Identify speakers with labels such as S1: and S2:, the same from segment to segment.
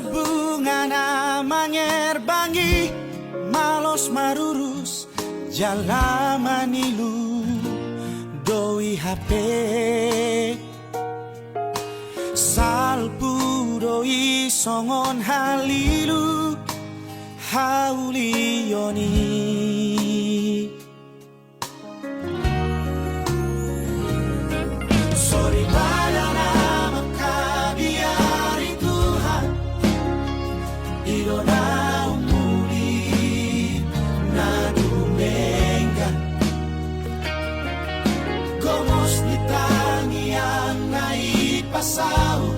S1: bunga namanya bangi malos marurus jalaman ilu doi HP salpu doi songon halilu haulioni sorry pada nama kabiari Tuhan Ilona umuli na dumenga Gomos nitangi ang naipasao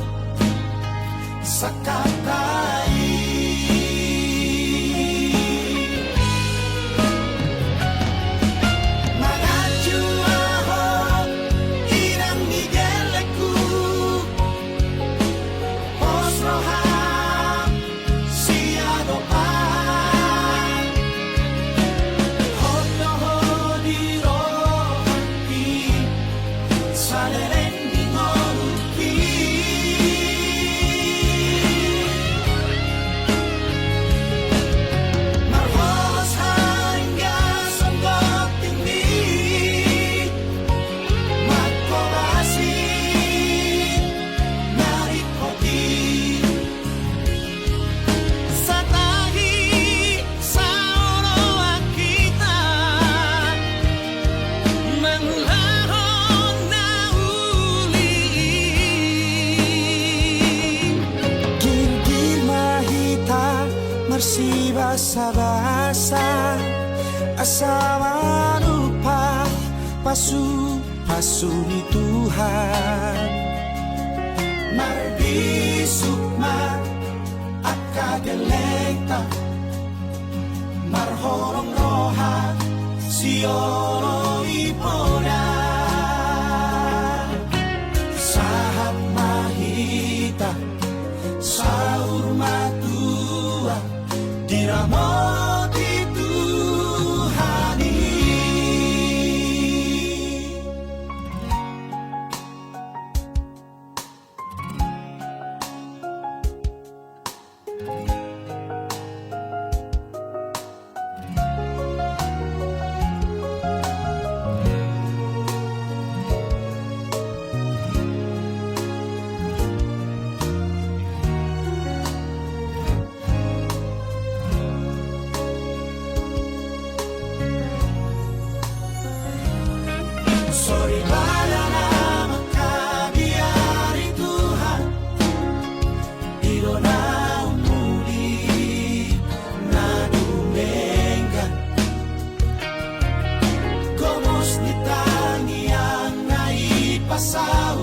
S1: sa katay Marsi basa-basa asama lupa pasu ni Tuhan marbisuk ma akagelekta marhorong roha siolo ipona sahab mahita saur matua Diramoti Tuhani Sorry pada nama kabiari Tuhan Ilona umuli na dumenga Gomos nitangi ang naipasao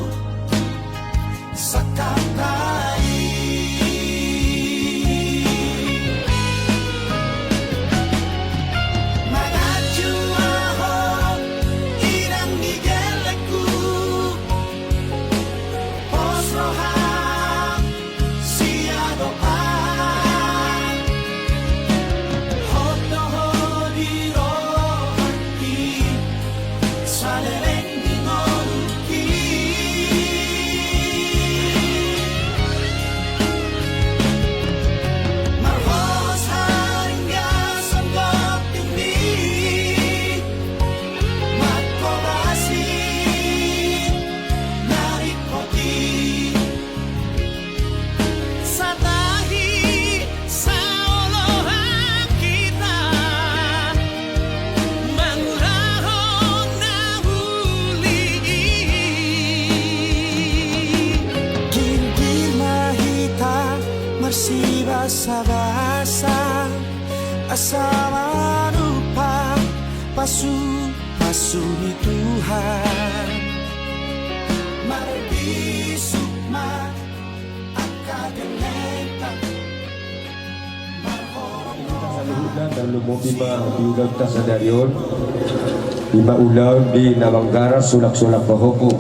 S1: sa katay Marsi basa-basa asama lupa pasu ni Tuhan marbisuk ma akagelekta marhorong
S2: Saludan dan lumubima diulang tasadarion lima ulang di Nawanggara sulak-sulak bahoku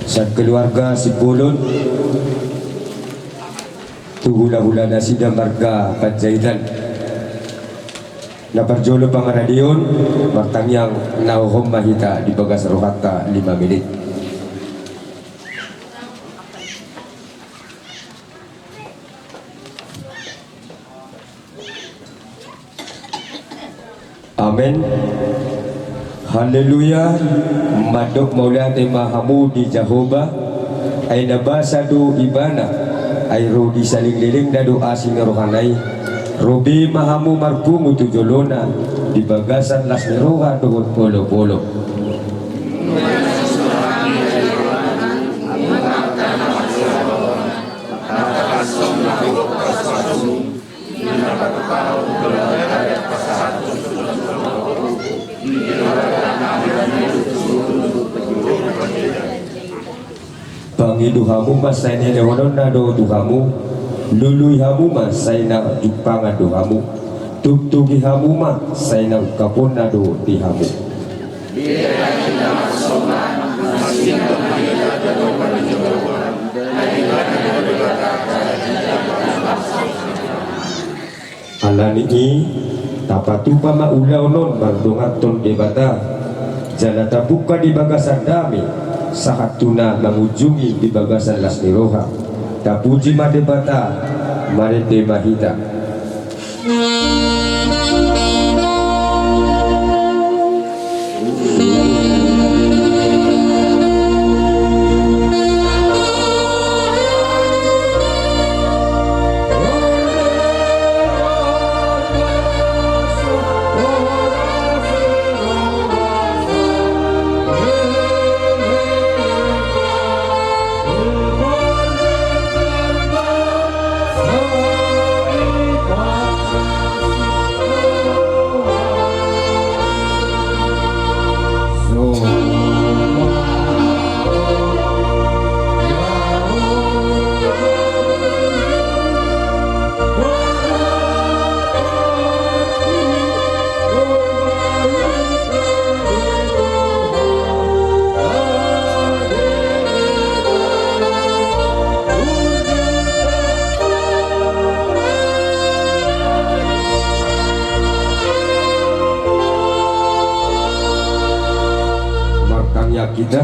S2: saat keluarga si Pulun hula-hula nasida marga Panjaitan na parjolo pangaradion martangyang nauhom mahita di bagas rohata 5 menit. Amin. Haleluya. Madok maulate mahamu di Jehovah ay nabasa do ibana ay ro di saling liling na do asing rohanay robi mahamu marpungu tujolona di bagasan las neroha doon polo-polo. Pangiduhamu mas say na lewanon na do duhamu luluy hamu mas say na jupanga duhamu tugtugi hamu mas say na kapon na do dihamu. Alani i tapatupa maulaw non mardungaton debata jalata buka di bagasan dami saat tuna mengunjungi di bagasan las niroha tapuji madebata marete mahita. Kita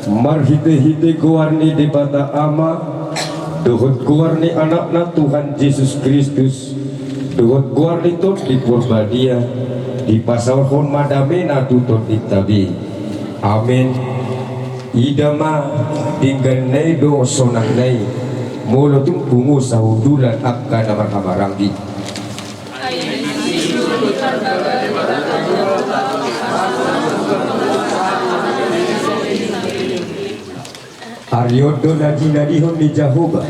S2: marhite-hite kuarni di bata ama dohot kuarni anakna Tuhan Yesus Kristus dohot kuarni tot di purbadia di pasal hon madamena tutot ditabi. Amin. Idama tinggal nay do sonang nay molo tung bungu sahudulan akka namar hamaranggi. Aryodo nadihon di Jehovah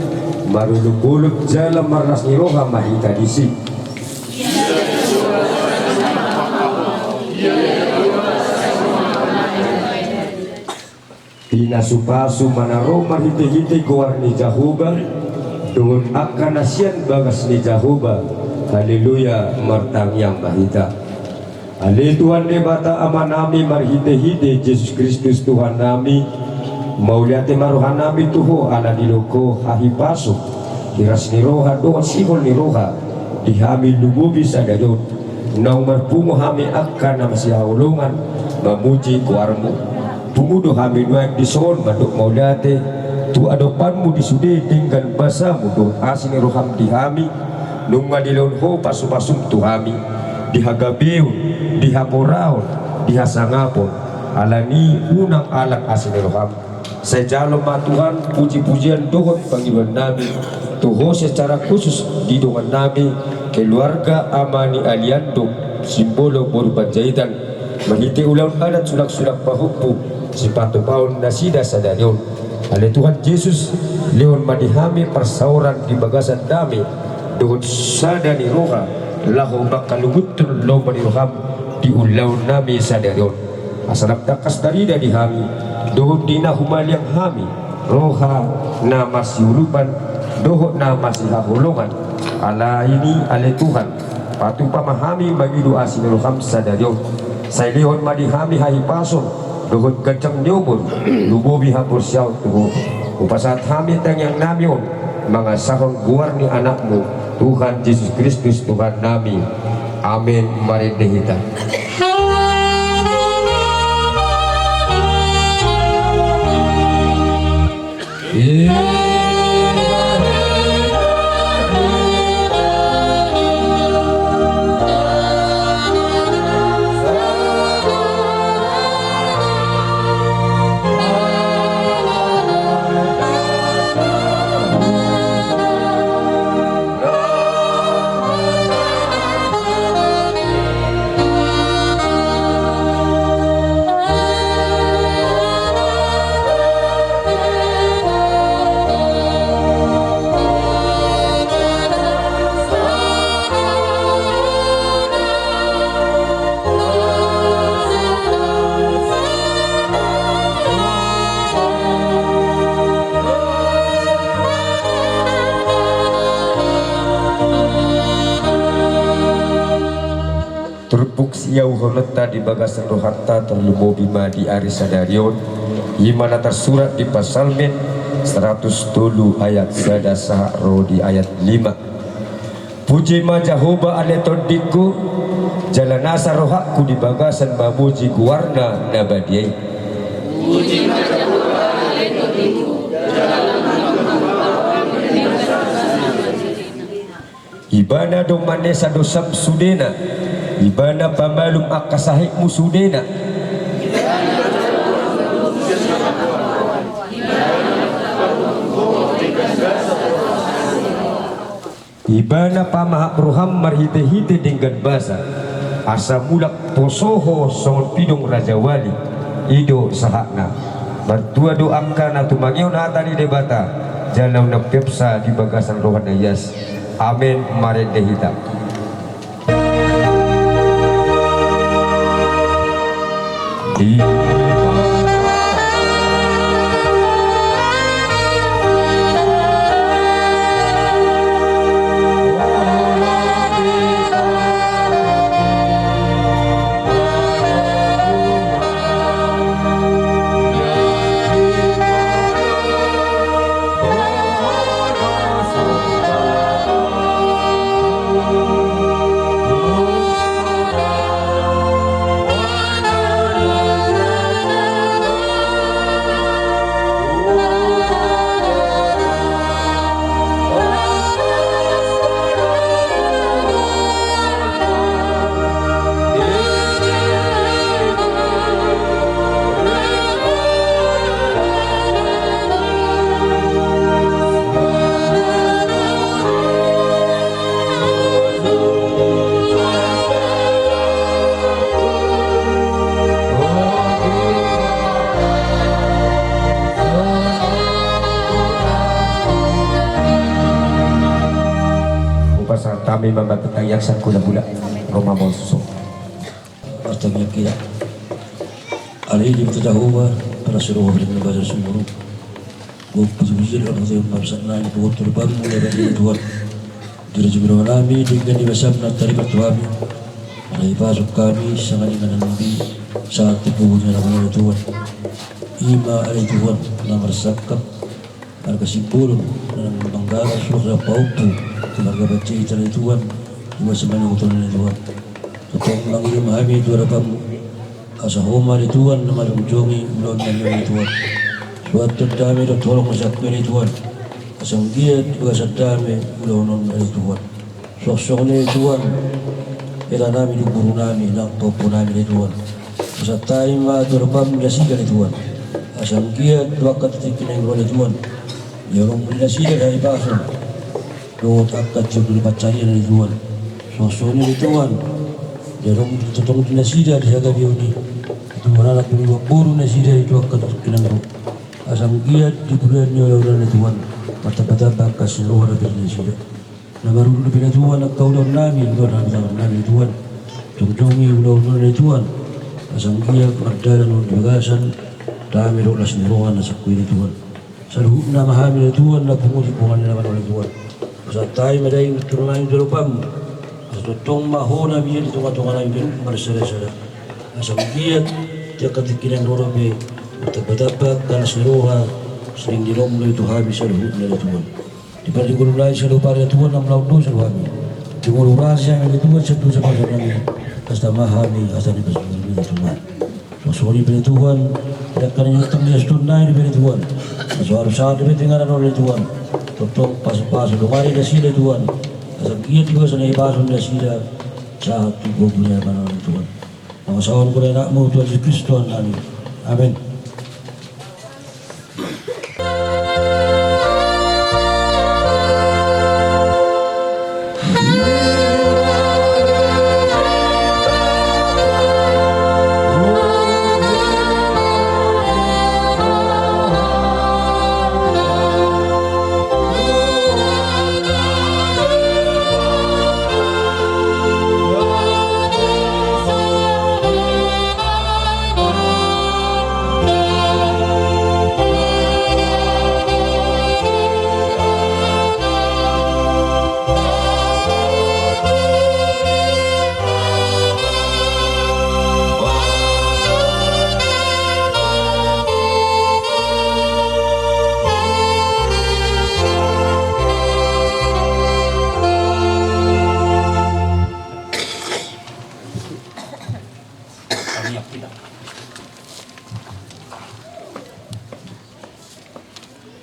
S2: maruluk-uluk jalan maras niroha mahita disi. Pinasupasu manaro marhite-hite goar ni Jehovah doon akan nasian bagas ni Jehovah. Haleluya martang yang mahita. Ale Tuhan debata amanami marhite-hite Yesus Kristus Tuhan nami mauliate maruhan nami tuho ala diloko hahipaso kiras niroha doa sihol niroha dihami lumubi sa gadon nang marpungo hami akan na masihahulungan mamuji kuarmu tumudo hami nuak dison madok mauliate tu adopanmu disude tinggal basamu do asing roham dihami nung madilon ho pasupasum tuhami dihagabiun dihaporaon dihasangapon alani unang alat asing roham. Saya jalur Tuhan puji-pujian dohon panggilan Nabi Tuho secara khusus di dohon Nabi keluarga amani aliando simbolo borupan jahitan mahiti ulang adat sulak-sulak pahupu sipatu paun nasida sadarion ale Tuhan Yesus leon madihami persauran di bagasan dami dohon sadani roha lahu bakalugutun lo maniroham di ulang Nabi sadarion asalap takas darida dihami dohot dina humaliang hami roha na masyulupan dohot na masihahulungan ala ini ale Tuhan patuh pamahami bagi doa siniroham sadaryon say lihon madihami hahipason dohot gacang nyobon lubobi hapur siyaw tuho upasat hami tangyang namion mga sahong guar ni anakmu Tuhan Yesus Kristus Tuhan nami. Amin. Mari dihita. Turbuk siau horleta di bagasan rohatta terlumo bima di arisadarion imana tersurat di pasalmen 100 ayat sada sahro di ayat 5. Puji majahoba aletodiku jalan asa rohakku di bagasan mamuji guarna nabadiai. Puji majahoba aletodiku jalan ibana domane sadosam sudena ibana pamalum akasahik musudena ibana pamahak roham marhite-hite dengan basa asa mulak posoho songon pidong raja wali ido sahakna bantua doakan atu mangion hatani debata janau na pepsa di bagasan rohana yas. Amin mare dehita. Di kami membatang yaksan kula bula Roma Monsuso
S3: Astagfirullah kira alaihi wa para suruh dengan bahasa sumuru bukti-bukti orang saya mabsana itu waktu baru mulai dari Tuhan dirajibiro alami dengan dibasabna tarikat Tuhan alaihi pasuk kami sangat dengan nabi saat tubuhnya nama Tuhan ima alaihi Tuhan nama sakap harga simpul dan banggara surga paupu keluarga baca dari Tuhan dua sebanyak utulan Tuhan tetap lagi memahami dua kamu asa homa di Tuhan nama lumjongi ulon dari Tuhan suatu dami dan tolong masak dari Tuhan asang dia juga sadame ulon dari Tuhan sosoknya Tuhan era nami di guru nami lang topo nami dari Tuhan asa taima dua kamu jasi dari Tuhan asang dia dua kata tikin yang dari Tuhan yang jasi dari pasal doa takkan jodoh pacarnya dari Tuhan sosoknya dari Tuhan jarang tutong dinasida di jaga bioni itu mana nak beri waktu nasida itu akan terkenang asam giat di bulan orang Tuhan mata-mata bakas roh dari nasida nama rulu dari Tuhan kau daun nami orang nami Tuhan jongjongi ulah dari Tuhan asam giat mardalan bagasan dami roh las roh nasak kuih Tuhan selalu nama hamil Tuhan nak penguji bukan nama oleh Tuhan saat tay medai turunai dulu pam tong mahona biar di tengah-tengah lain biar bersara-sara asam giat dia ketikiran orang be betapa karena seluruh sering diromlo itu habis seluruh dari Tuhan di pada guru lain seluruh pada Tuhan enam laut dosa habis di guru rahasia yang itu satu sama kami hasta mahami hasta di bersama Tuhan sosori pada Tuhan tidak karena yang tengah tunai pada Tuhan soal saat ini tinggalan oleh Tuhan totong pas-pas kemari dari Tuhan asal giat juga sana ibasun dan sida saat tubuh punya panah Tuhan nama sawan kuda nakmu Tuhan Yesus Kristus Tuhan kami amin.
S4: martangyak kita.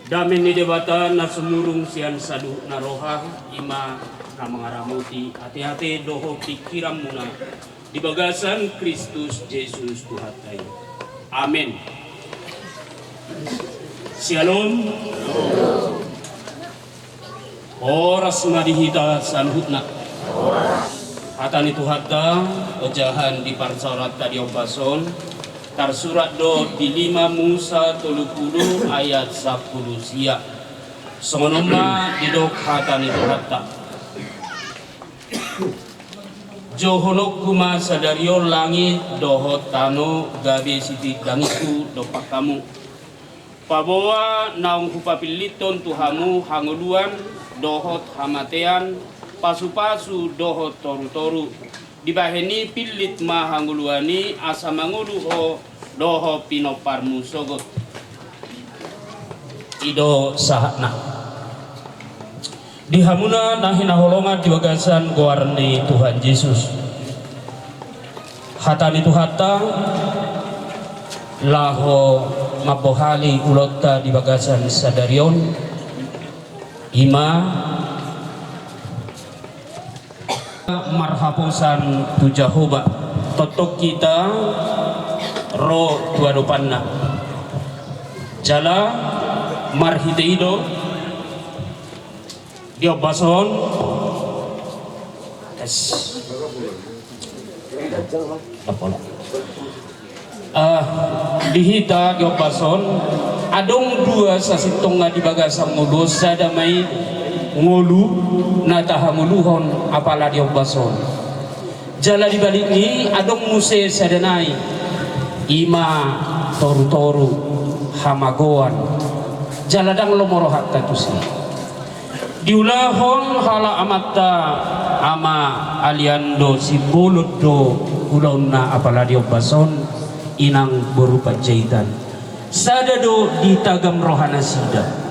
S4: Damin ni debata na sumurung sian sadu na roha ima na mangaramuti hati-hati doho pikiran muna di bagasan Kristus Yesus Tuhan tayo. Amin. Shalom. Oras madihita sanhutna. Hatan itu hatta ojahan di parsarat tadi opason tersurat do di 5 Musa 30 ayat 10 sia. Songonoma di dok hatan itu hatta. Johonok kuma sadario langit dohot tano gabe siti dangiku dopak kamu. Pabawa naung hupapiliton tuhamu hanguluan dohot hamatean pasu-pasu dohot toru-toru dibaheni pilit mahanguluani asa manguluho doho pinoparmu sogot ido sahatna dihamuna nahina holongan di bagasan goarni Tuhan Yesus hatan itu hatta laho mabohali ulota di bagasan sadarion ima marhaposan tu Jehovah totok kita ro tuadopanna jala marhiteido diobason tes apola dihita diobason adong dua sasitong nga di bagasang ngulu sadamay ngulu na tahamuluhon apala diobason jala di balik ni adong muse sadanay ima toru-toru hamagoan jala dang lomorohat tatusi diulahon hala amatta ama aliando si bulot do ulaw na apala diobason inang berupa jahitan sadado di tagam rohana sida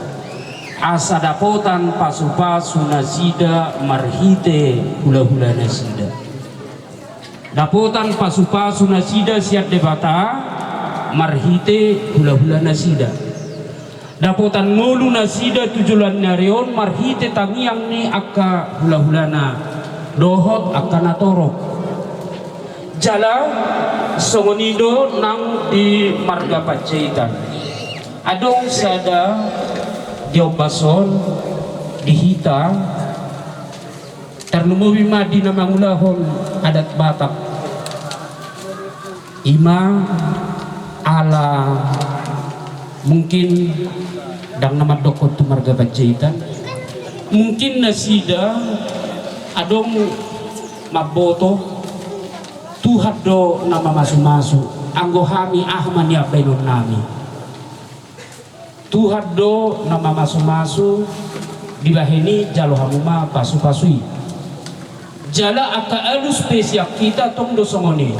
S4: asa dapotan pasu-pasu nasida marhite hula-hula nasida dapotan pasu-pasu nasida siat debata marhite hula-hula nasida dapotan ngulu nasida tujulan narion marhite tangiang ni akka hula-hulana dohot akka natorok jala songonido nang di marga pacaitan adong sada diobason dihita terlumubi madi na mangulahon adat Batak ima ala mungkin dang nama dokot tu marga pacaitan mungkin nasida adong maboto Tuhan do nama masu-masu anggo hami ahman ya benon nami Tuhan do nama masu-masu dibahini jalo hamuma pasu-pasui jala aka alu spesial kita tong do songoni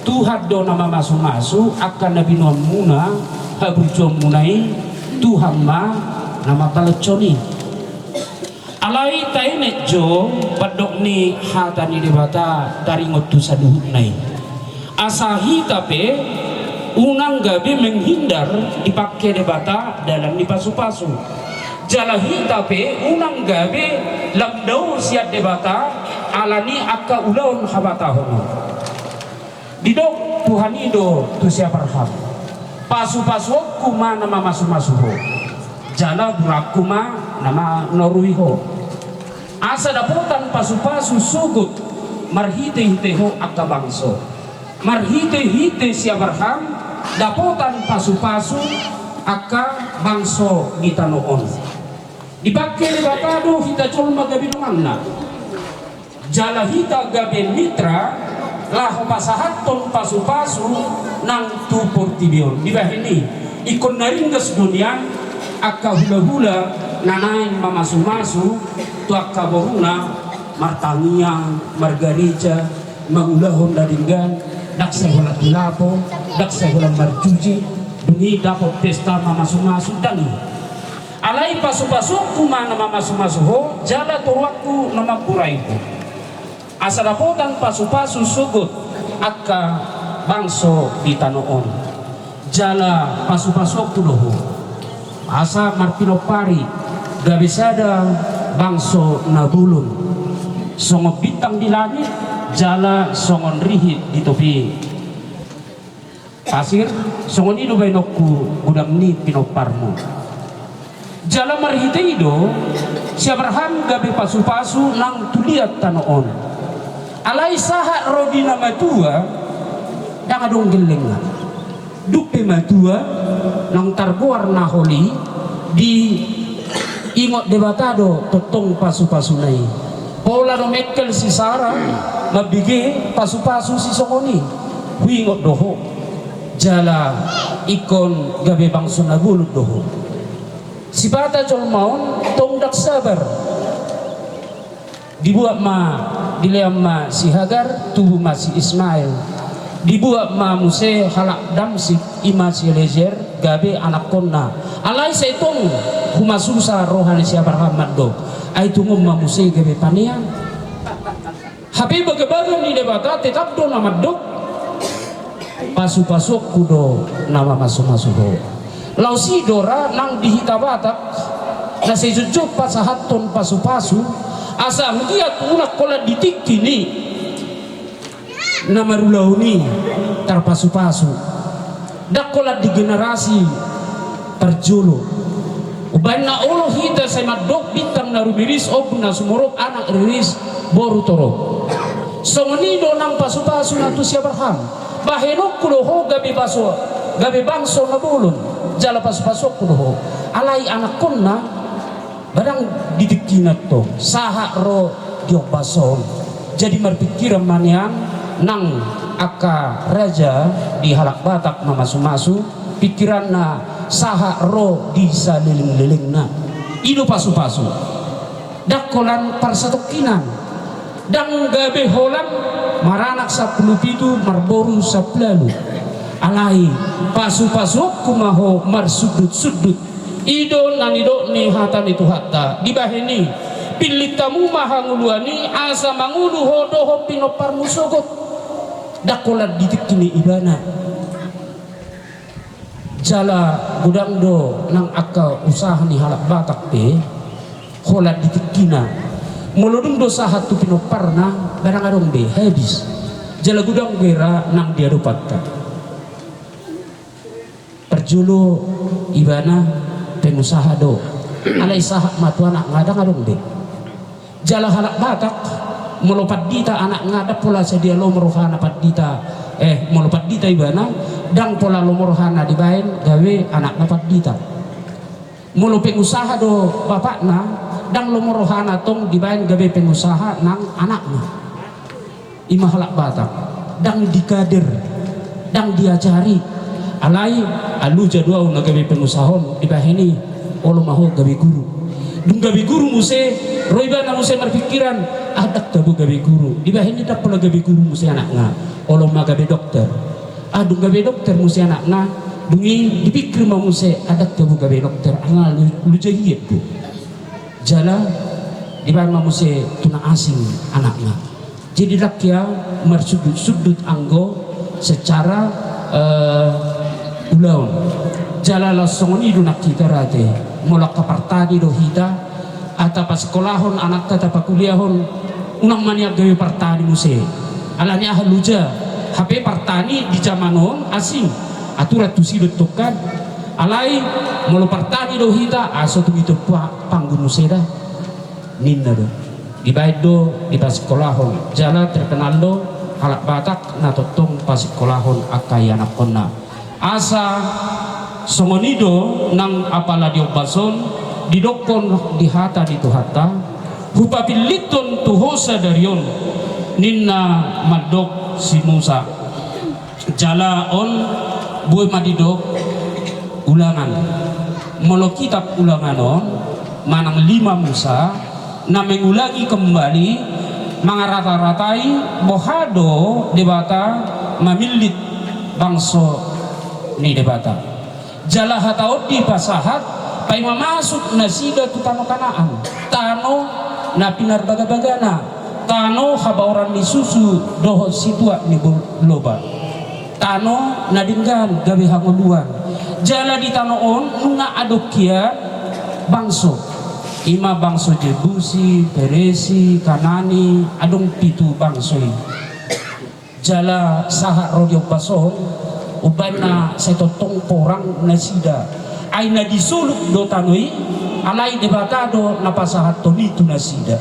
S4: Tuhan do nama masu-masu akan nabi muna habrujom munai Tuhan ma nama taleconi alai tainet jo padok ni hatani debata dari ngotu saduhut nai asahi tape unang gabe menghindar dipakai debata dalam di pasu-pasu jalahi tape unang gabe lamdau siat debata alani akka ulaun habatahono didok Tuhan ido tu siapa berhak pasu-pasu kuma nama masu-masuho jala burakuma nama noruiho asa daputan pasu-pasu sugut marhite-hiteho akka bangso marhite-hite siapa berhak daputan pasu-pasu akka bangso gitanoon dipakai di batado hita colma gabinunganna jala hita gaben mitra lah pasahaton pasu-pasu nang tupur tibion dibahini ikon naringgas dunia akka hula-hula nanain mamasu-masu tu akka boruna martangiang margarija mangulahon daringgan daksa wala tulapo daksa wala marjuji duni dapat pesta mamasu-masu dangi alai pasu-pasu kumana mamasu-masu ho jala turwaku nama kuraiku asa dapotan pasu-pasu sugut akka bangso di tanoon jala pasu-pasok tuloho asa marpinopari gabisada bangso nabulun songo bintang di langit jala songon rihit di topi pasir songon ido bainokku gudang ni pinoparmu jala marhite ido si Abraham gabe pasu-pasu nang tuliat tanoon alai sahat rodina matua yang adong gelengan dupe matua nang tarbuar naholi di ingot debatado totong pasu-pasu nai pola no mekel si Sarah mabige pasu-pasu si songoni wingot doho jala ikon gabe bangso nagulut doho si bata jol maun tongdak sabar dibuat ma dileam ma si Hagar tubuh ma si Ismail dibuat ma Muse halak damsik ima si Elezer gabe anak konna alai setong humasusa rohani si Abraham maddo ay tungom ma Muse gabe panian habi bagabagan ni debata tetap do nama dok pasu-pasuk kudo nama masuk-masuk do lausi dora nang dihita batak na sejujuk pasahaton pasu-pasu asa dia tulak kola ditik kini nama rulauni tarpasu-pasu dak kola di generasi perjulu ubaina Allah hita sama dok bintang narubiris obna sumuruk anak riris boru torok songoni do nang pasu-pasu natu si Abraham bahenok kuloho gabi baso gabi bangso nabulun jala pasu-pasu kuloho alai anak konna barang didikinat to saha ro diok bason jadi marpikiran manian nang aka raja di halak batak mamasu-masu pikiran na saha ro bisa liling-liling na ido pasu-pasu dakolan parsatokinan dang gabe holan maranak sa pulupitu marboru sa plalu alai pasu-pasu kumaho marsudut-sudut idol nanido ni hatan itu hatta dibaheni pilih tamu mahanguluani asa mangulu hodoho pinopar musogot dakolat ditik kini ibana jala gudang do nang akal usaha ni halak batak pe holat ditik kina muludung do sahat tu pinoparna barang adong be habis jala gudang gera nang dia dapatkan perjulu ibana pengusaha do alai sahak matu anak ngadang adong de jala halak batak melopat dita anak ngada pola sedia lo merohana padita melopat dita ibana dang pola lo merohana dibain gawe anak dapat dita mulu pengusaha do bapakna dang lo merohana tong dibain gawe pengusaha nang anakna ima halak batak dang dikader dang diajari alai alu jadwal na gabi pengusahon dibahini olo maho gabi guru dung gabi guru muse roiba na muse marpikiran adak tabu gabi guru dibahini dak pola gabi guru muse anakna olo ma gabi dokter dung gabi dokter muse anakna dungi dipikir ma muse adak tabu gabi dokter anga lu jahiyet bu jala dibahini ma muse tuna asing anakna jadi rakyat marsudut-sudut anggo secara ulaun jalala songoni do nakita rate mulak kapartani do hita atapa sekolahon anak tata kuliahon unang maniak gawe partani muse alanya haluja HP partani di zamanon asing aturat tusidot tokan alai mulu partani do hita aso tu itu panggung muse dah ninna do dibaid do di pasekolahon jala terkenal do halak batak na totong pasekolahon akaya nakonna asa songonido nang apala diobason didokon di hata di tuhata hupapiliton tuhosa darion ninna madok si Musa jala on boy madidok ulangan molo kitab ulangan on manang 5 Musa na mengulangi kembali mengarata-ratai bohado debata mamilit bangso ni debata jala hataot di pasahat pai masuk nasida tu tano kanaan tano na pinar baga-bagana tano habauran ni susu doho situa ni loba tano nadinggan gabi hanguluan jala di tano on nunga adokia bangso ima bangso Jebusi, Peresi, Kanani adong pitu bangsoi jala saha rodio baso ubana setotong porang nasida aina disuluk do tanoi alai debatado napasahat tonitu nasida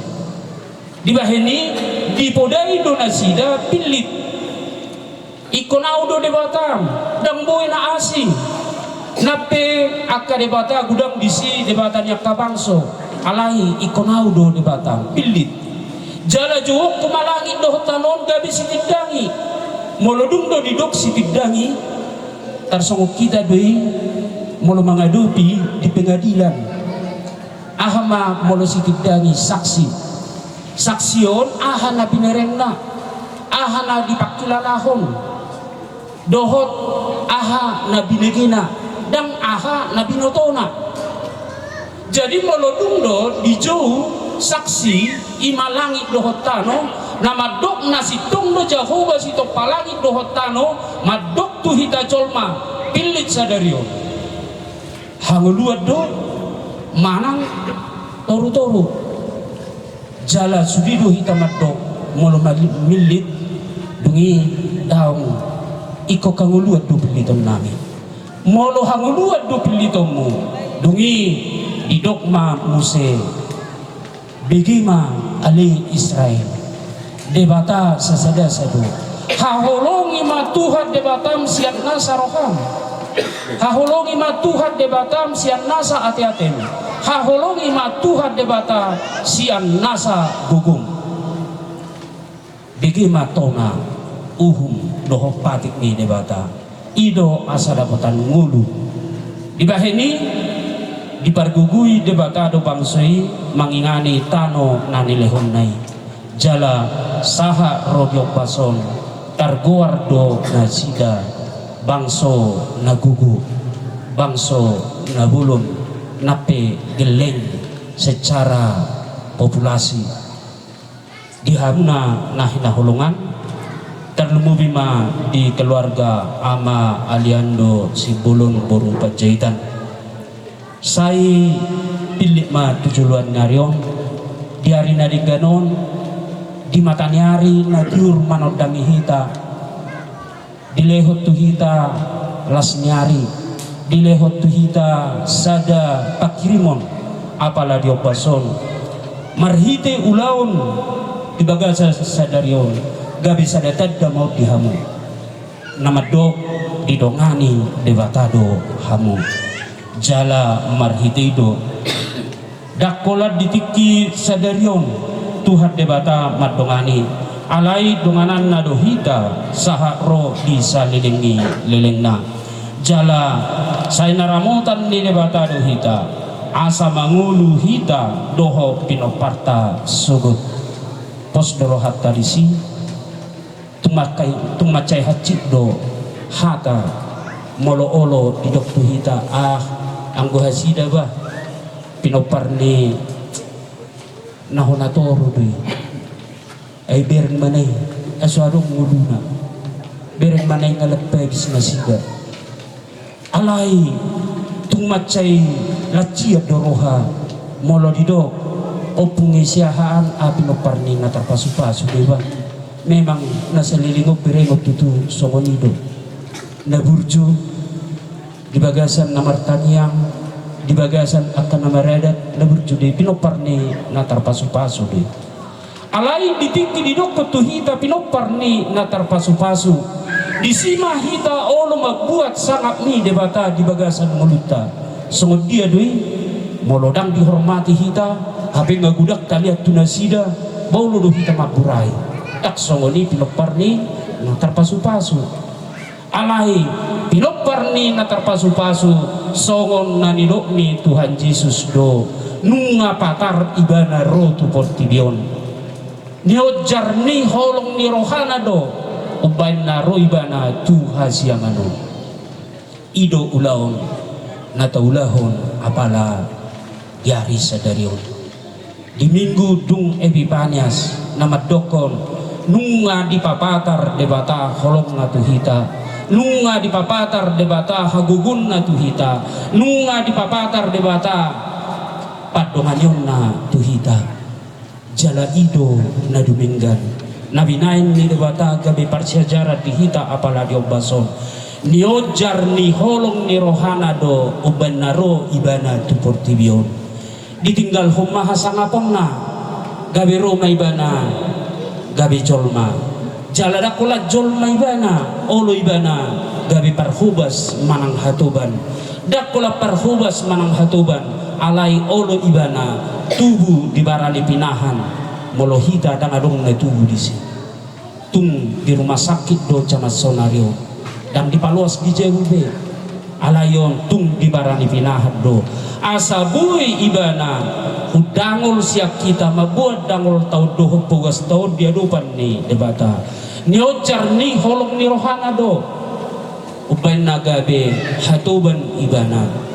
S4: dibaheni dipodai do nasida pilit ikonau do debatam dang boy na asing nape akka debata gudang disi debatanya kabangso alai ikonau do debatam pilit jala juhuk kumalangin do tanon gabi sitidangi molodung do didok sitidangi tarsongok kita doi molo mengadupi di pengadilan ahama molo sitidangi saksion ahana binerengna ahana dipakilalahon dohot aha na binegina dan aha na binotona jadi molodung do dijauh saksi imalangi dohot tano na madok nasitong do Jehovah sito palangi dohot tano madok tu hita colma pilit sadario hanguluat do manang toru-toru jala sudido hita madok molo milit dungi daong iko kanguluat do piliton nami molo hanguluat do pilitonmu dungi didokma muse bigima ali Israel debata sasada sadu haholongi ma Tuhan debatam sian nasa roham haholongi ma Tuhan debatam sian nasa ati-atem haholongi ma Tuhan debata sian nasa gugum bigima tona uhum doho patik ni debata ido asa dapatan ngulu dibaheni dipargugui debatado bangsoi mangingani tano nanilehon nai jala saha rodio pason targoar do nasida bangso nagugu bangso nabulun nape geleng secara populasi dihamna nahina holongan terlumubima di keluarga ama aliando si bulun boru Panjaitan sai pilik ma tujuluan nyarion di hari nadi ganon di mata nyari nadiur manodangi hita dilehot tu hita las nyari dilehot tu hita sada pakirimon apalah diopason marhite ulaun di bagasa sadarion gabi sadatad da mau dihamu nama dok didongani debatado hamu jala marhitido dakolat ditiki sadarion Tuhan debata madongani alai donganan nadohita saha roh di salilingi lelengna jala sainaramutan ni debata dohita asa mangulu hita doho pinoparta sugut pos dorohat tarisi tumacay hacik do hata molo olo didok tuhita anggo hasida ba pinoparni nahonatoro doy ay beren manay aswarong nguluna beren manay ngalepegis na sida alay tumacay lachia doroha molo didok o pungisiahaan a pinoparni na tarpasu-pasu diba memang nasa lilingop birengop tutu songonido na burjo di bagasan na martanyang di bagasan akan na maradat na burjo di pinoparni na tarpasu-pasu di alay ditiki didok kutuhita pinoparni na tarpasu-pasu di sima hita olo magbuat sangat mi debata di bagasan nguluta songod dia doi molodang dihormati hita hape ngagudak kaliat tunasida baulo do hita maburai tak songoni pinoparni na tarpasu-pasu alai pinoparni na tarpasu-pasu songon na nilokni Tuhan Yesus do nunga patar ibana rotu portibion niojar ni holong ni rohana do ubain na ro ibana Tuhan siangano ido ulaon na taulahon apala yari sadarion di minggu dung Epipanias nama dokon nunga di papatar debata holong ngatu hita nunga di papatar debata hagugun na tuhita, nunga di papatar debata padonganyon na tuhita, jala ido na duminggan, nabinain ni debata gabi parsiajarat dihita apalagi obason, niojar ni holong ni rohana do uban naro ibana tuportibion, ditinggal humaha sangapon na gabi roma ibana gabi colma, jalada kulat jolma ibana olo ibana gabi parhubas manang hatuban, dakula parhubas manang hatuban alai olo ibana tubuh di barani pinahan molohita dan adong na tubuh di sini tung di rumah sakit do camat sonario dan di paluas di JUB alayon tung di barani pinahan do asabui ibana udangol siap kita mabuat dangol tau doh pugas tau dia dupan ni debata niojar ni holong ni rohana do ubain nagabe hatuban ibana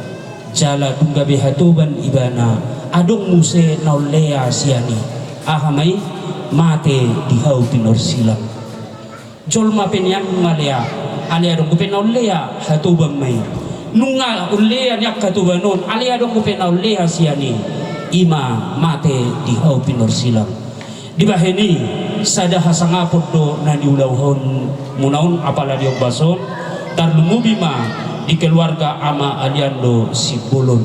S4: jala dunggabe hatuban ibana adong muse naulea siani ahamai mate dihau pinor silang jolma penyang ngalea alia dong gupe naulea hatuban mai nunga ulea nyak hatubanon alia dong gupe naulea siani ima mate dihau pinor silang dibaheni sada hasangapod do na diulauhon munaon apalagi obason tarlumubima di keluarga ama aliando si bulun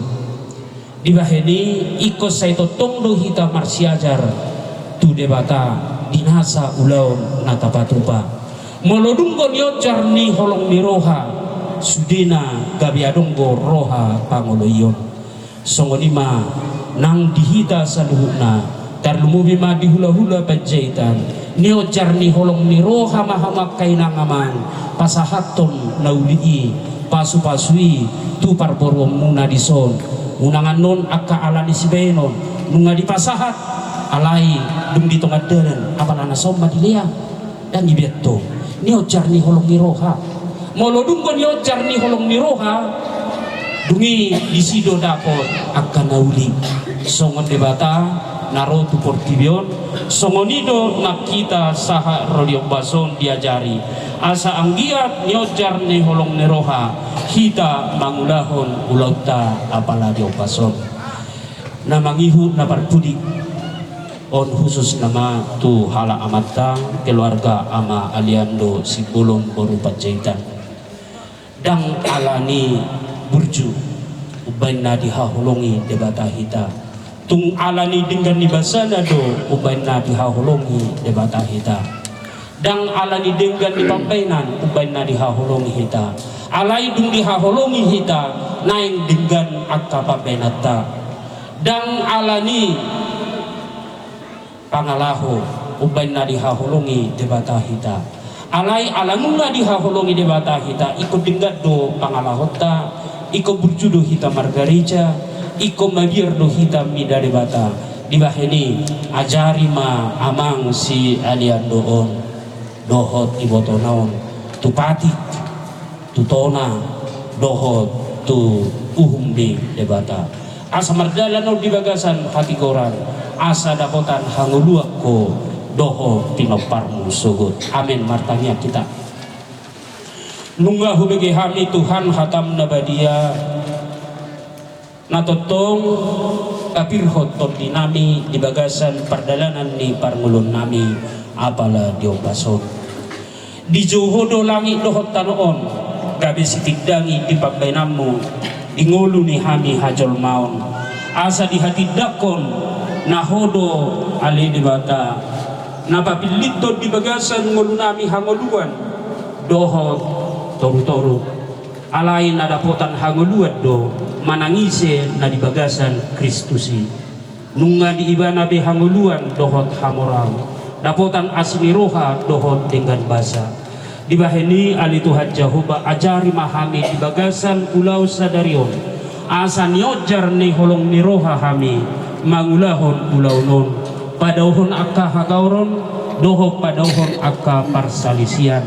S4: dibaheni ikut saito tongdo hita marsiajar tu debata dinasa ulaun natapatupa molodunggo niojar ni holong miroha sudina gabiadonggo roha pangoloyon songonima nang dihita saluhuna tarlumubima dihula-hula panjaitan niojar ni holong miroha mahamak kainangaman pasahaton naulii pasu-pasui tu parborom muna dison unangan non akka alani sibenon nunga di pasahat alai dung di tengah dalan apalana somba diliang dan ibetto niojar ni holong miroha molodunggo niojar ni holong miroha dungi disido dapot akka nauli songon debata naro tu portibion songonido nakita saha roliok bason diajari asa anggiat niojar ni holong neroha hita mangulahon ulauta apalagi opason na mangihu na parpudi on khusus nama tu hala amatang keluarga ama aliando si bulung boru panjaitan dang alani burju ubain na dihahulungi debata hita tung alani dengan nibasana do ubain na dihahulungi debata hita dang alani dengan dipapainan ubain na dihahulungi hita alai dung dihahulungi hita naing dengan akapapenata dang alani pangalahu ubain na dihahulungi debata hita alai alanunga dihahulungi debata hita ikut dengat do pangalahota iko burjudo hita margarija iko mabir do hita mida debata dibaheni ajari ma amang si alian doon dohot iboto naon tupati tutona dohot tu uhumbi debata asa mardalan no di bagasan hati koran asa dapotan hanguluak ko doho pinoparmu sugut amin martanya kita nunga hubege hami Tuhan hatam nabadia natotong kapirhot di nami di bagasan perdalanan ni parngulun nami apala diobason di johodo langit dohot tanoon gabi sitigdangi di pagbainamu ingulu ni hami hajol maon asa di hati dakon nahodo ali di bata napapilito di bagasan ngulunami hangoluan dohot toru-toru alain nadapotan hangoluan do manangise na di bagasan Kristusi nunga di ibana be hangoluan dohot hamorang dapotan asmiroha dohot dengan basa dibaheni ali Tuhan Jehovah ajari mahami di bagasan ulau sadarion asa niojar ni holong niroha hami mangulahon ulau non padahon akka hagauron doho padahon akka parsalisian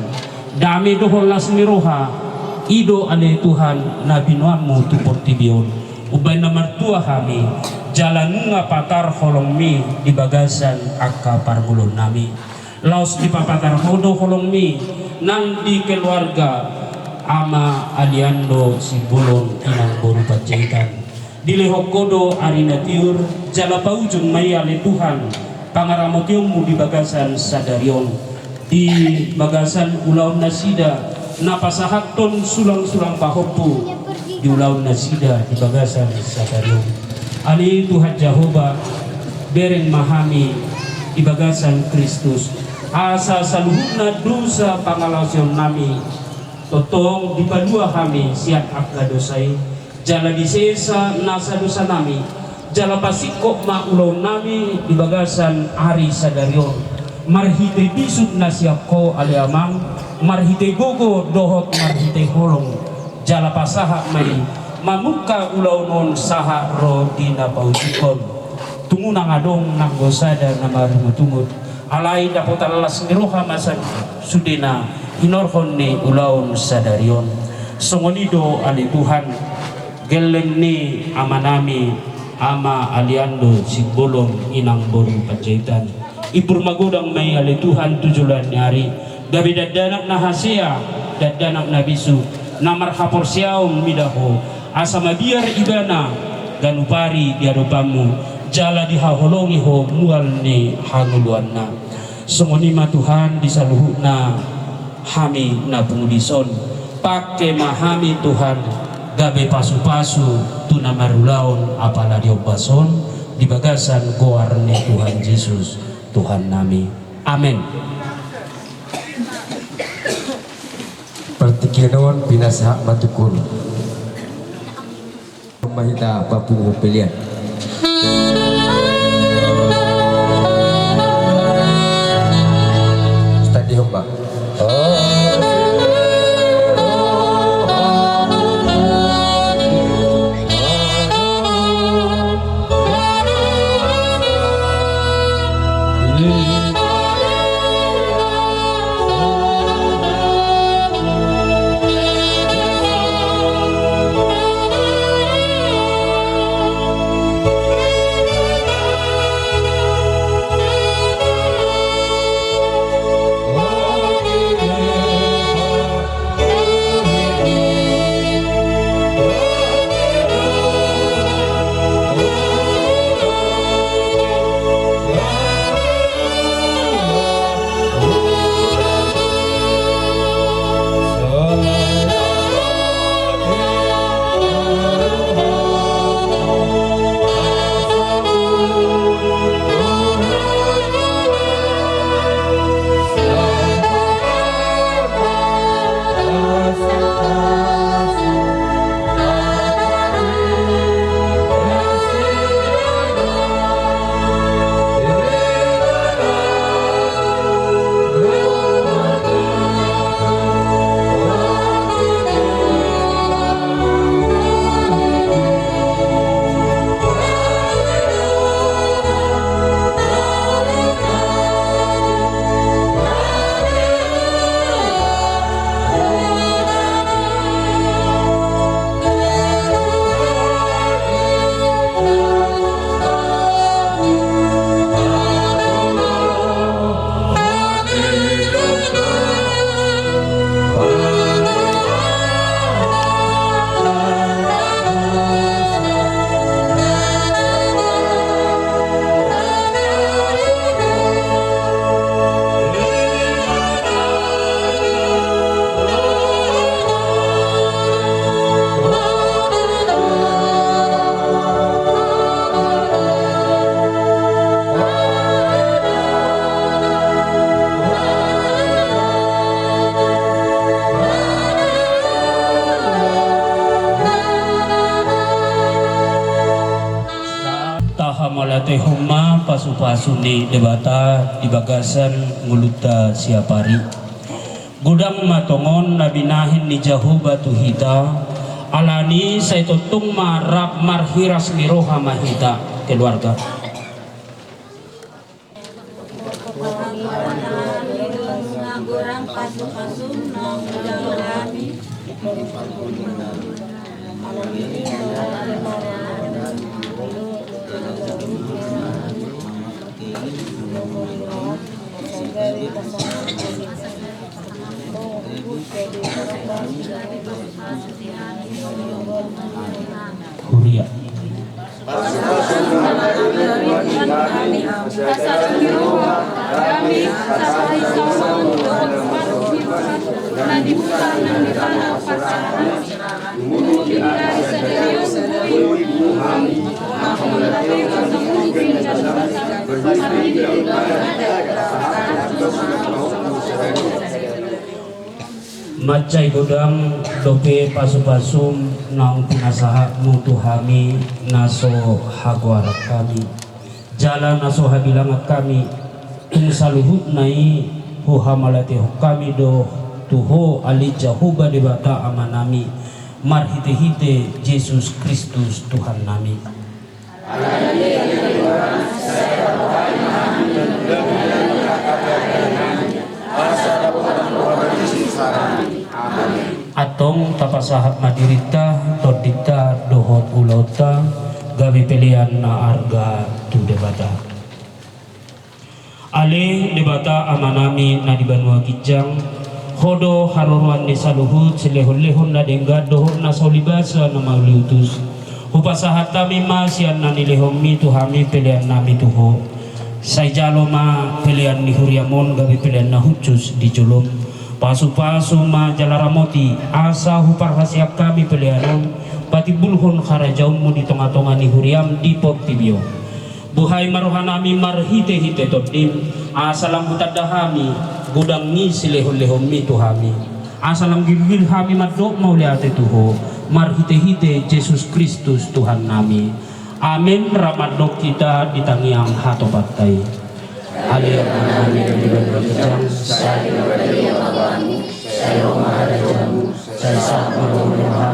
S4: dami dohon lasmiroha ido ale Tuhan nabi nuamu tu portibion ubay na martua kami jalan nga patar holong mi di bagasan akka pargulon nami laos di papatar hodo holong mi nang di keluarga ama aliando sibulon inang boru pacaitan dilehokodo arina tiur jala paujung mai ale Tuhan pangaramotiomu di bagasan sadarion di bagasan ulaun nasida napasahakton sulang-sulang pahopu di ulaun nasida di bagasan sadarion ali Tuhan Jehovah bereng mahami di bagasan Kristus asa saluhuna dosa pangalasion nami totong di padua kami siap akka dosai jala disesa nasa dosa nami jala pasikok ma ulaw nami di bagasan hari sadarion marhite bisut na siap ko ali amang marhite gogo dohot marhite holong jala pasaha mai mamuka ulaw non saha ro dina pautikon tungunang adong nang gosada na marumutumut alai dapat alas ngeroha masan sudena inorhon ni ulaun sadarion songonido ali Tuhan geleng ni amanami ama aliando sigbolong inang boru pacaitan ipur magodang may ali Tuhan tujulan nyari gabi dadanak na hasia dadanak na bisu namar hapor siaong midaho asa mabiar ibana ganupari diadopamu jala dihaholongi ho mual ni hanguluan na songonima Tuhan disaluhuna hami na pengudison pake mahami Tuhan gabe pasu-pasu tuna marulaon apala diobason di bagasan goar ni Tuhan Yesus Tuhan nami amin.
S2: Pertikianon binasa matukul mahita papungu pilihan tadi hamba
S4: malate homa pasu-pasu ni debata di bagasan nguluta siapari gudang matongon nabinahin ni Jehovah tuhita alani saitotung marap marhiras miroha mahita keluarga Huria. Macai godam dope pasu-pasum naung pinasaha mutuhami naso haguarat kami jalan naso habilangat kami ing saluhut nai huhamalati kami do tuho alija huba debata amanami marhite-hite Yesus Kristus Tuhan nami. Atong tapasahat madirita todita dohot ulauta gabi pilihan na arga tu debata ale debata amanami na di Banua Kijang hodo haruruan di saluhut selehon-lehon na dengga dohot na saulibasa na mauliutus hupasahat tami masian na nilehomi tuhami pilihan nami tuho say jalo ma pilihan ni huriamon gabi pilihan na hucus di julum pasu-pasu ma jalaramoti asa hupar hasiap kami pelihanon pati bulhon kharajaumu di tengah-tengah ni huriam di pop tibio buhay maruhanami marhite-hite todim asalam hutadahami gudang ni silehon-lehon mi tuhami asalam gilgil hami madok mauliate tuho marhite-hite Yesus Kristus Tuhan nami amin ramadok kita di tangiang hatobatai Alia kami di Banua Kijang saya maharajamu saya sama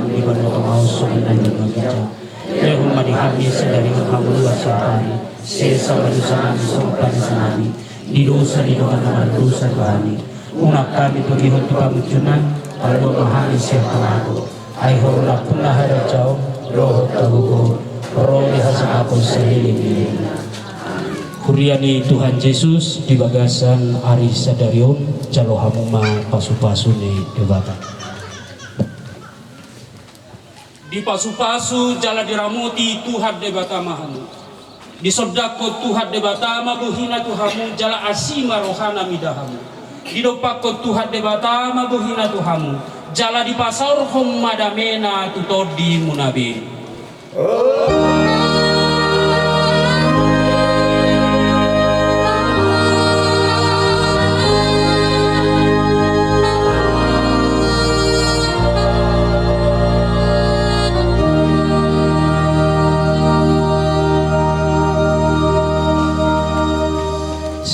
S4: di Banua Mausum dan Banua Kijang lehum madihami sedari kamu wasyari sesa manusia sumpan sanami di dosa di doa dosa bahani unak kami pergi untuk kamucunan kalau mahami syaitan ai horna punah harajau roh tabugo roh dihasam aku sehiling Kuriani Tuhan Yesus di bagasan Ari Sadarion Jalohamuma pasu-pasune debata di pasu-pasu jala diramuti Tuhan debata mahanu di sodako Tuhan debata mabuhina Tuhamu jala asima rohana midahamu di dopako Tuhan debata mabuhina Tuhamu jala di pasar hom madamena tutodi munabi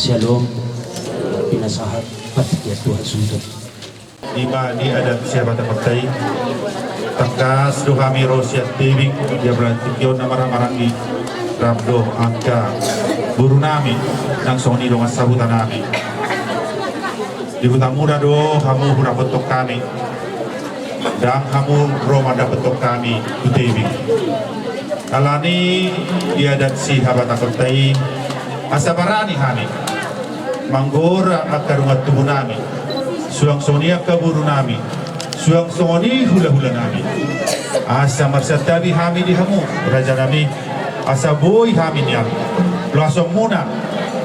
S4: Shalom, pinasahat patiya Tuhan sundot.
S5: Lima di adat siapa terpercaya Tangkas dohami rosiat tebing dia berantikyon na marang-marangi Rabdo angka buru nami nang soni dongan sabutan nami di hutan muda do hamu hura betok kami dan hamu roma dapat betok kami di tebing alani di adat si habata pertai asabarani kami manggora akarungat tubuh nami suang sonia kaburu nami suang soni hula-hula nami asa marsatabi kami di hamu raja nami asa boy kami niam luasong muna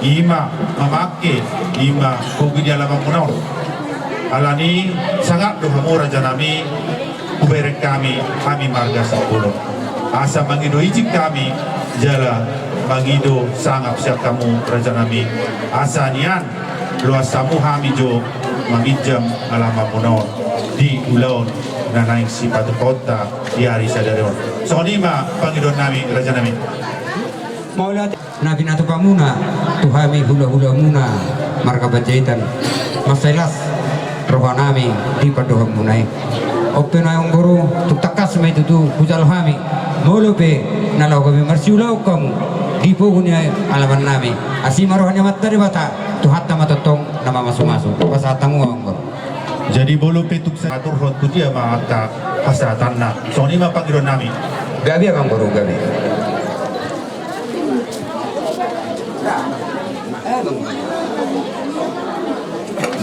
S5: ima mamake ima kugi di alam munau alani sangat do hamu raja nami kuberek kami marga sepuluh asa mangido ijik kami jala magido sangap siap kamu raja nami asanian luas samu hami jo mangijam alama punon di ulaun na naing sifat kota di Ari Sadarion sonima pangidon nami raja nami
S6: maulat nabi natu pamuna tuhami hula-hula muna marka bajaitan maselas roha nami di padoham munai opena yang guru tutakas mai tutu bujal hami molope nalau kami marsiulau kamu di pugunya alaman nami asima rohanya matari bata tuhatta matotong nama masuk-masuk pasatamu anggur
S5: jadi bolu petuk atur hot dia mata hasatanna sonima pangidon nami
S6: gabi akang guru gabi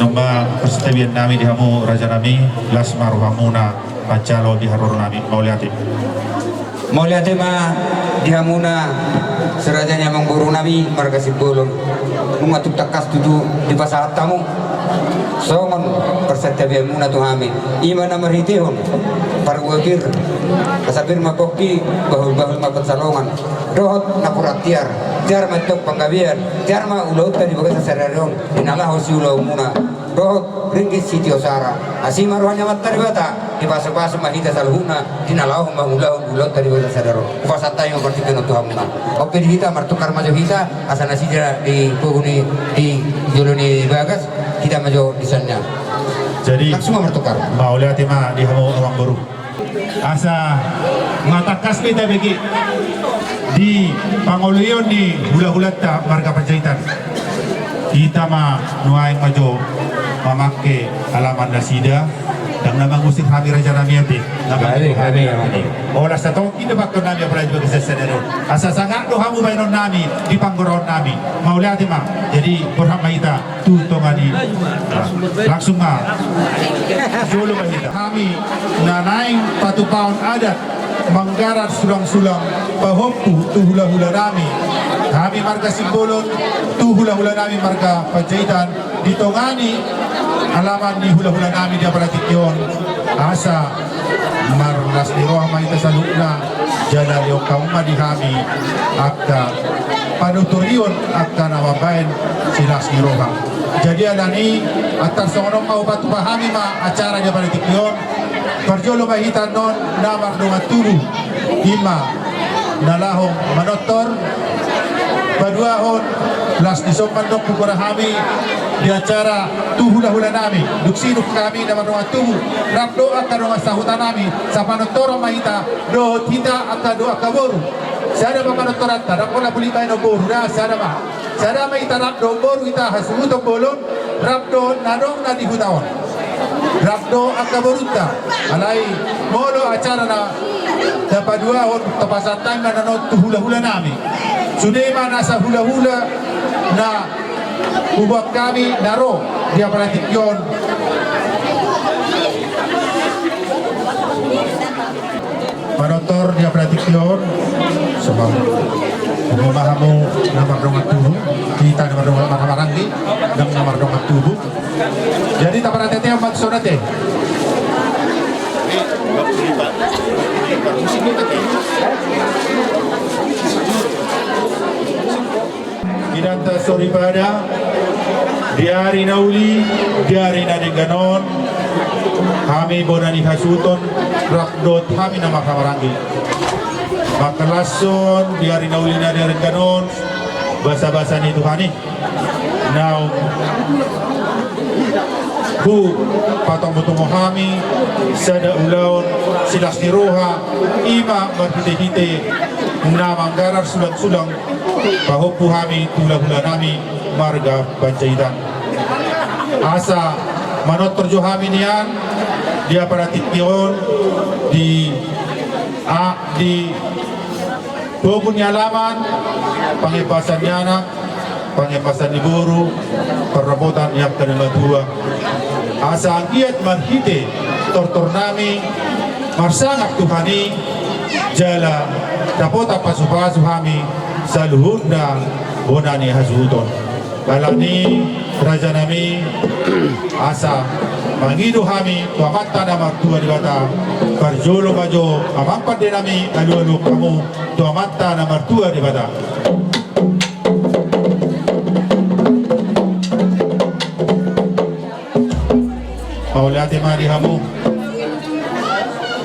S5: Nomba persetujuan nami di hamu raja nami lasma rohamuna pacalo di harur nami mauliati.
S6: Mauliate ma dihamuna serajanya mengguru nabi marga sibulun mengatuk takas tutu di pasar tamu songon persetujuan muna tuhami imana marhitihun parwakir kasabir mapoki bahul-bahul mapat salongan dohot nakurat tiar matok panggabian tiar ma ulau tadi bagai sasararon inalah hosi ulau muna dohot ringgit siti osara asima rohanya matari bata di pasu-pasu mahita salhuna dinalau mahulau ulau tadi bagai sasararon pasata yang bertikan untuk hamuna oke di kita martukar maju kita asana sijara di puguni di joloni bagas kita maju di sana
S5: Jadi
S6: langsung martukar
S5: mauliati ma di hamu awang baru. Asa ngatakas kita bagi di pangoluyon ni hula-hulat ta marga Panjaitan. Kita ma nuaing maju mamake alaman nasida dan namang musik kami raja nami abdi. Olah sa tong kita bakto nami apalagi bagi sesenero. Asa sangat dohamu bainon nami di panggoron nami. Mauliati ma. Jadi berhak kita tutongani langsung ma. Solo kita. Kami nanaing patupaon adat manggarat sulang-sulang pahompu tu hula-hula nami. Kami marga Simbolon tu hula-hula nami marga Panjaitan ditongani alaman di hula-hula nami dia paratikyon asa marlas ni roh maita salukna jala liyo kauma di kami akka panuturyon akka nawabayan silas ni roha. Jadi alani atar songonong maubatu pahami ma acara dia paratikyon parjolo mahitan non namar dunga turu ima nalahong manotor paduahon las disopan dok pukurahami di acara tu hula-hula nami duksinuk kami namar dunga tubuh rap doa ka dunga sahutan nami sa panotoro mahita do tita akka doa kaboru sada pa panotorat tada kola puli kayo no boru na sada mahita rap do boru ita hasumutok bolon rap do nanong na dihutawon Rabdo akabaruta alai molo acara na dapat dua on tapasatan na nanot hula-hula nami sudema nasa hula-hula na ubak kami naro dia palatikyon manotor dia palatikyon sebab pemahamu namar dongat tubuh kita namar dongat maranggi dan namar dongat tubuh jadi tak pernah teteh amat sonate Kinanta soribada diari nauli diari nadenganon kami bonani hasuton rakdot kami nama kamarangi makalason diari nauli nadenganon basa-basa ni Tuhani now bu patong butong kami sada ulaon silas ni roha ima berhite-hite na manggarar sulang-sulang pahopu kami tula-hula nami marga Panjaitan asa manotor jo kami niyan dia paratikyon di Bukun alaman pangipasan ni anak pangipasan ni guru perrebutan yang kedua dua asa angkiat marhite tortor nami marsangak Tuhani jala dapota pasu-pasu kami saluhunda bonani hazuton balani raja nami asa mangidu kami tuamata na martua di bata karjolo majo amampat de nami alu-alu kamu tuamata na martua di bata Mauliati mari hamu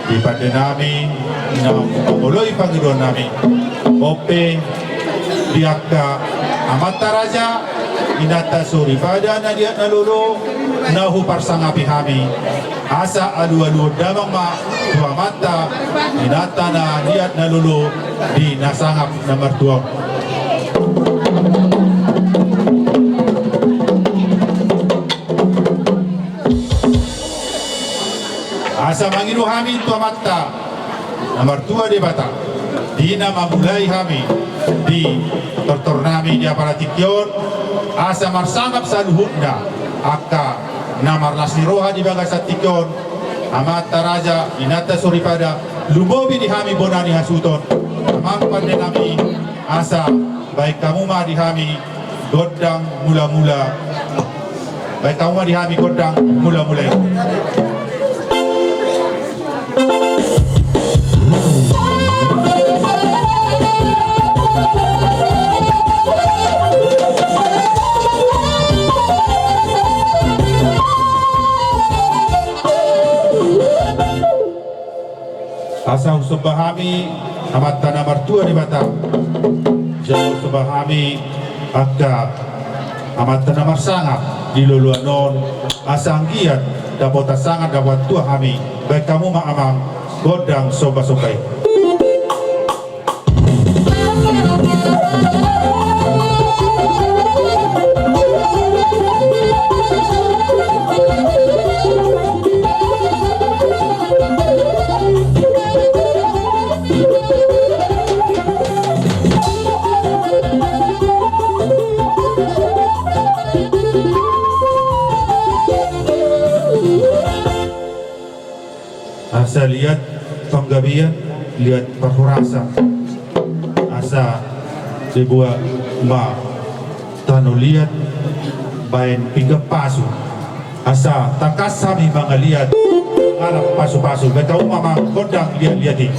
S5: di pada nami na menguloi panggilan nami ope diakka amata raja inata suri pada na diat nalulu nahu parsangapi kami asa alu-alu damang ma dua mata inata na diat nalulu di nasangap na martuang asa mangiru kami tua mata nomor 2 di bata dina mamulai kami di tortor nami dia para tikyon asa marsangap saluhunda akka namar lasni roha di bagasat tikon amat taraja inata suripada lumobi di hami bonani hasuton amang pandai nami asa baik kamu mah di hami godang mula-mula baik kamu mah di hami godang mula-mula. Asa usubahami amat tanah mertua di Batam jauh usubahami akka amat tanah marsangap di luluanon asanggiat dapat sangat dapat tua kami baik kamu mak amang godang soba-sobai. Asa lihat penggabian, lihat perhurasa. Asa dibuat ma tanu lihat bain pinggap pasu. Asa takas sami mangaliat arap pasu-pasu. Betau mama kodang lihat-lihat.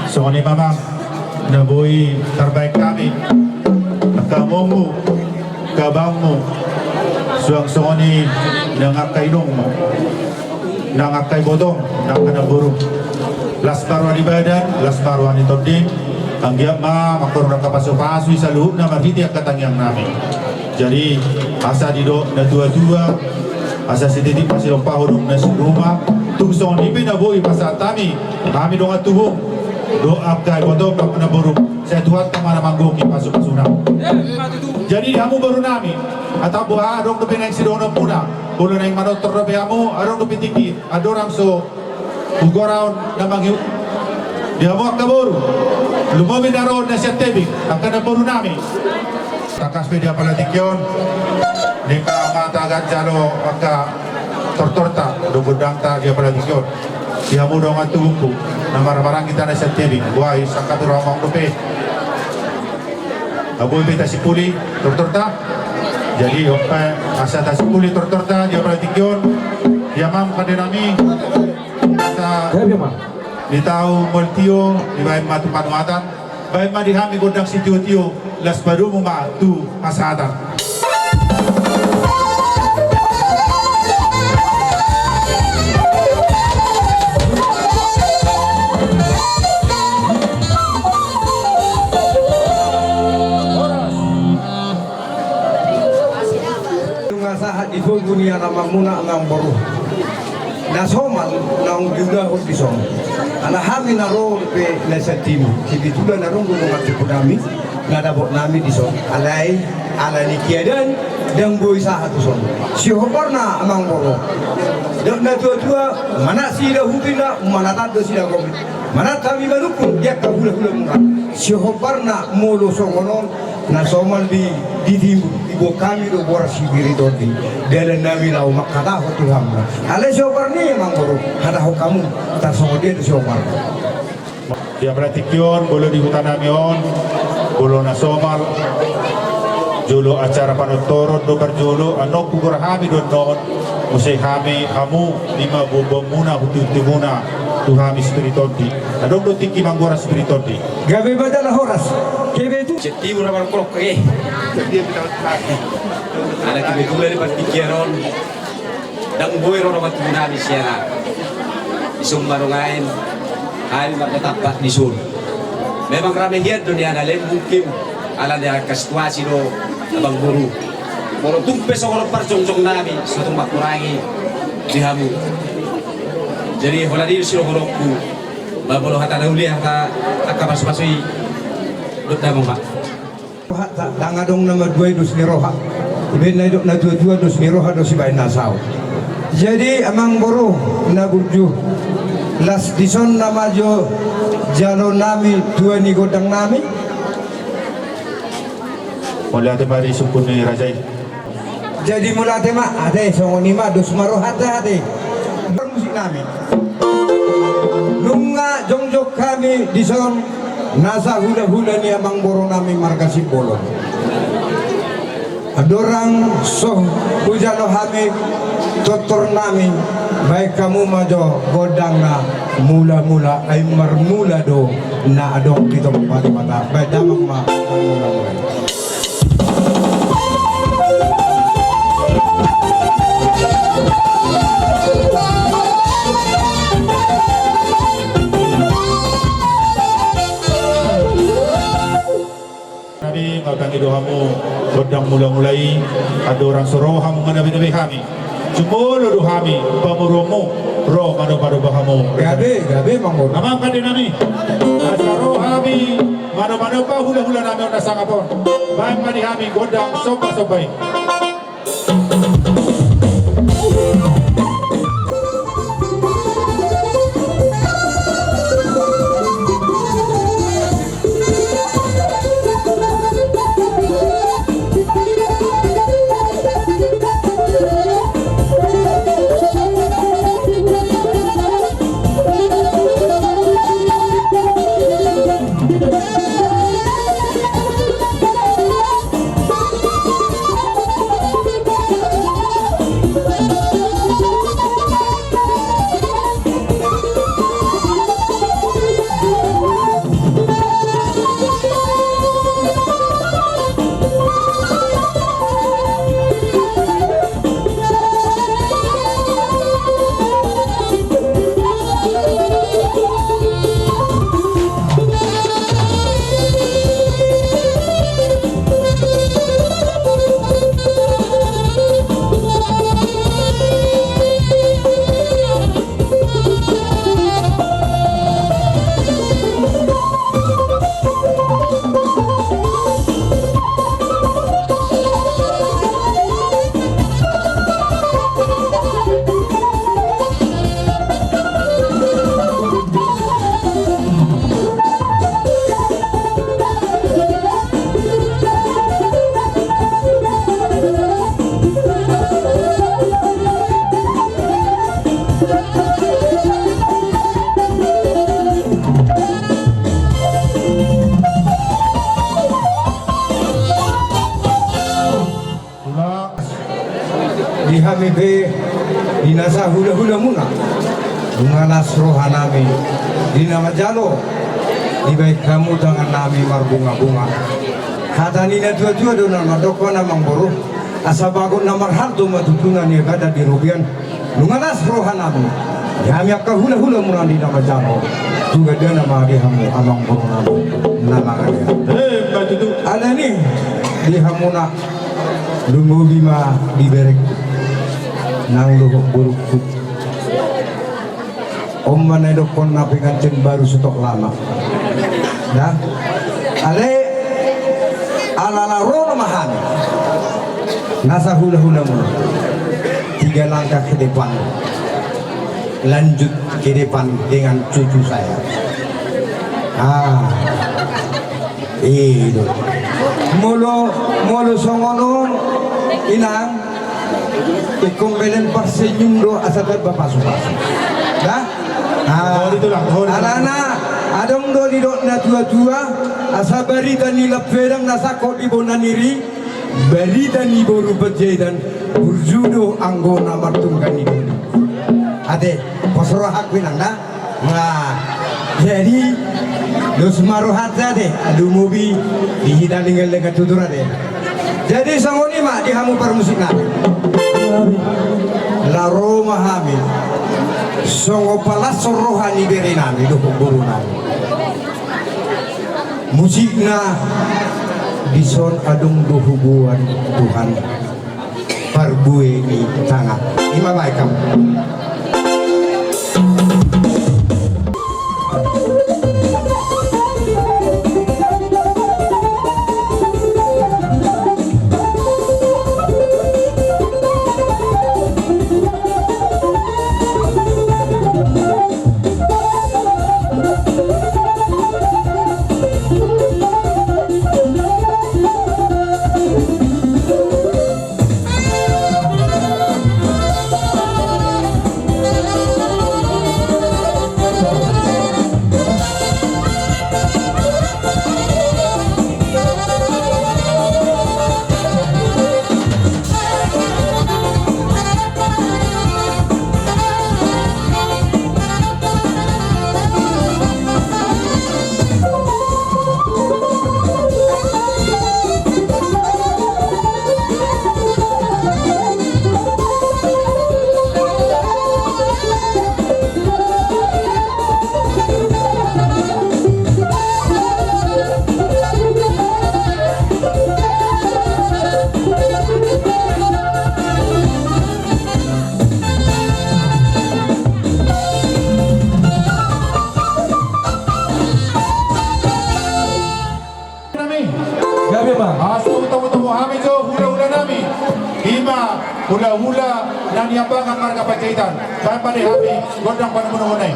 S5: Songoni mamang nabui terbaik kami kamumu kabangmu suang songoni nangakai nungmu nangakai bodong nangakai burung las baruan ibadan las baruan itoding anggiak ma makurang kapasu-pasu saluhut na marhiti akatangyang namin jadi asa dido na dua-dua asa sititik masih lompahudong na rumah tungsong nipin na buhay pasat kami dong at tubong doa kay bodong na burung saya Tuhan kemana manggung pasuk-pasuna jadi kamu baru nami atau buah adong ke pinang sidong muna boleh naik manotor na kamu adong ke tinggi adorang so ugoraon na manghiu dia mau kaburu lumobi naroon na siya tebing akan na baru nami takas media palatikyon di kamatagan jalo maka tortorta dugudang ta dia palatikyon dia mo dong at tubungku na marang kita na siya tebing buhay sa katurang lupe aboy beta si puli tortorta jadi opa asa ta si puli tortorta dia palatikyon dia mam kadenami sa di tahu multio di bayi matu panuatan bayi madi hami godang si tio las baru ma tu pasatan
S7: sahat itu dunia nama muna nang baru nasoman nang juga hodison ana hami naro pe nasatim kibitula narungu nang atipudami ngadabot nami dison alai ala nikiadan dan boy sahat son si hobarna amang baru dan na tua mana sila hubina mana tado sila gobi mana kami balukun dia kahula-hula murah si hobarna molo songonon nasoman di timbu ibu kami do boras sibiri dodi dalam nami lau makata ho Tuhan ale sobar ni manggoro hada ho kamu tarsongo dia sobar
S5: dia pratikyon bolo di hutan namion bolo nasomal jolo acara panotoro do berjolo anok kugur hami do non musai hami hamu lima bobo muna hutu muna tuhami spiritoti adong do tiki manggora spiritoti
S7: gabe badala horas kebe tu
S8: Jadi murah kolok ke. Ada kebetulan di partikiaron. Dan boy ro mat muna di siana. Isum marungain. Hari magtatak di sur. Memang ramai hiat dunia lain mungkin ala dia situasi do abang guru. Kalau tumpe seorang percong-cong nabi suatu makurangi dihamu. Jadi hola di siro gorokku. Babolo hata dauli hata akapas-pasui Dutamo Pak.
S7: Tangadong nama dua dos ni roha. Ibin na dua dos ni roha dos ibay nasaw. Jadi amang boro na burju. Las dison nama jo jalo nami dua ni godang nami.
S5: Mula temari sukun ni Rajai.
S7: Jadi mula tema ade songonima dos maroha ade. Bermusik nami. Nunga jongjok kami dison nasa hula-hula ni amang borong nami marga Sipolo. Adorang soh hujano hami totor nami baik kamu majo godang na mula-mula ay marmula do na adong kita pati mata baik damang ma mula-mula.
S5: Ngagang idohamu godang mula-mulai ada orang soroham manabi-nabi kami jumolo dohami pamuromu roh mano-mano bahamu
S7: Gabe manggo
S5: namang kadinami asarohami mano-mano pa hula-hula nami ona sangapon baik mani kami godang sopa-sopai
S7: be dinasa hula-hula muna mengalas rohanami dina majalo di baik kamu tangan nami marbunga-bunga kata nina tua-tua dona madokwa namang boruh asa bagon namar harto matutunan ya kada di rubian mengalas rohanami kami akka hula-hula muna dina majalo juga dia nama dihamu amang boruh nama dia
S5: Batutu.
S7: ada nih dihamuna lumubi ma diberek nang luhuk buruk om mana dokon napi kancen baru stok lama nah ale ala rono mahan nasa hula-hula muna 3 langkah ke depan lanjut ke depan dengan cucu saya itu molo songono inang ikong belen parsenyum do asatat bapak suka dah alana adong do di dok na tua asa barita ni lapedang nasa ko di bonaniri barita ni boru berjaidan burjudo anggona martungkan ini ade posoro hak binang dah nah jadi dos maruhat deh adu mobi dihita tinggal dengan tutur deh jadi sangoni mak dihamu permusik nabi la Roma hamil songo palas rohani beri nami do guru nami musikna dison adung do hubungan Tuhan parbue ni tangah ima baik kamu
S5: hula-hula nang niambangan marga Panjaitan. Kaya pada kami godang pada menungunai.